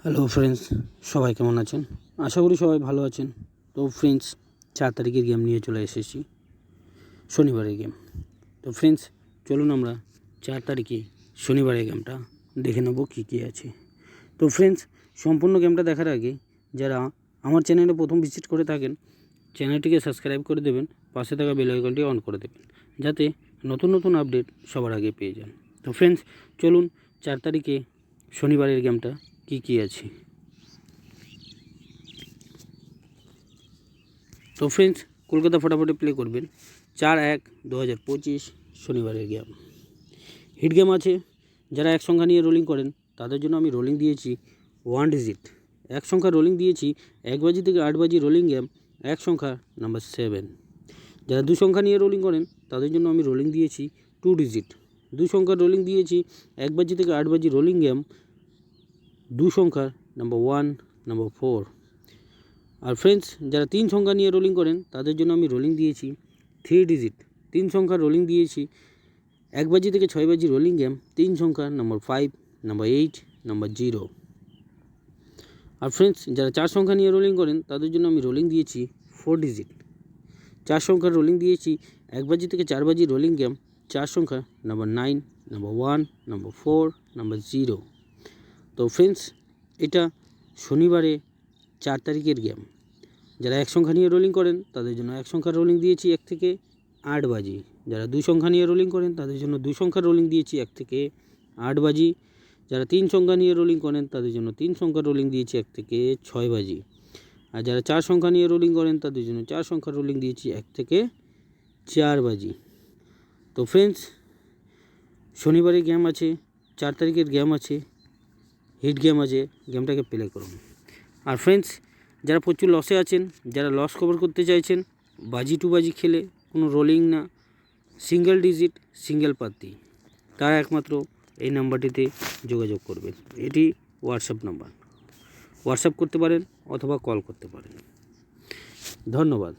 Hello friends, সবাই কেমন আছেন? আশা করি সবাই ভালো আছেন। তো ফ্রেন্ডস, 4 তারিখের গেম নিয়ে চলে এসেছি, শনিবারের গেম। তো ফ্রেন্ডস, চলুন আমরা 4 তারিখে শনিবারের গেমটা দেখে নেব কী কী আছে। তো ফ্রেন্ডস, সম্পূর্ণ গেমটা দেখার আগে যারা আমার চ্যানেলে প্রথম ভিজিট করে থাকেন, চ্যানেলটিকে সাবস্ক্রাইব করে দেবেন, পাশে থাকা বেল আইকনটি অন করে দেবেন, যাতে নতুন নতুন আপডেট সবার আগে পেয়ে যান। তো ফ্রেন্ডস, চলুন 4 তারিখে শনিবারের গেমটা কী কী আছে। তো ফ্রেন্ডস, কলকাতা ফটাফটে প্লে করবেন 4-1-2025 শনিবারের গেম। হিট গেম আছে, যারা এক সংখ্যা নিয়ে রোলিং করেন তাদের জন্য আমি রোলিং দিয়েছি 1 ডিজিট। এক সংখ্যা রোলিং দিয়েছি 1 বাজি থেকে 8 বাজি রোলিং গেম, এক সংখ্যা নাম্বার 7। যারা 2 সংখ্যা নিয়ে রোলিং করেন তাদের জন্য আমি রোলিং দিয়েছি 2 ডিজিট। 2 সংখ্যার রোলিং দিয়েছি 1 বাজি থেকে 8 বাজি রোলিং গেম, 2 সংখ্যার নাম্বার 1, নাম্বার 4। আর ফ্রেন্ডস, যারা 3 সংখ্যা নিয়ে রোলিং করেন তাদের জন্য আমি রোলিং দিয়েছি 3 ডিজিট। 3 সংখ্যার রোলিং দিয়েছি 1 বাজি থেকে 6 বাজি রোলিং গেম, 3 সংখ্যা নাম্বার 5, নাম্বার 8, নাম্বার 0। আর ফ্রেন্ডস, যারা 4 সংখ্যা নিয়ে রোলিং করেন তাদের জন্য আমি রোলিং দিয়েছি 4 ডিজিট। 4 সংখ্যার রোলিং দিয়েছি 1 বাজি থেকে 4 বাজি রোলিং গেম, 4 সংখ্যা নাম্বার 9, নাম্বার 1, নাম্বার 4, নাম্বার 0। তো ফ্রেন্ডস, এটা শনিবারে 4 তারিখের গেম। যারা 1 সংখ্যা নিয়ে রোলিং করেন তাদের জন্য 1 সংখ্যার রোলিং দিয়েছি 1 থেকে 8 বাজি। যারা 2 সংখ্যা নিয়ে রোলিং করেন তাদের জন্য 2 সংখ্যার রোলিং দিয়েছি 1 থেকে 8 বাজি। যারা 3 সংখ্যা নিয়ে রোলিং করেন তাদের জন্য 3 সংখ্যার রোলিং দিয়েছি 1 থেকে 6 বাজি। আর যারা 4 সংখ্যা নিয়ে রোলিং করেন তাদের জন্য 4 সংখ্যার রোলিং দিয়েছি 1 থেকে 4 বাজি। তো ফ্রেন্ডস, শনিবারে গেম আছে, 4 তারিখের গেম আছে, হিট গেম আছে, গেমটাকে প্লে করুন। আর ফ্রেন্ডস, যারা প্রচুর লসে আছেন, যারা লস কভার করতে চাইছেন, বাজি টু বাজি খেলে কোনো রোলিং না, সিঙ্গেল ডিজিট, সিঙ্গেল পাত্তি, তারা একমাত্র এই নাম্বারটিতে যোগাযোগ করবেন। এটি হোয়াটসঅ্যাপ নাম্বার, হোয়াটসঅ্যাপ করতে পারেন অথবা কল করতে পারেন। ধন্যবাদ।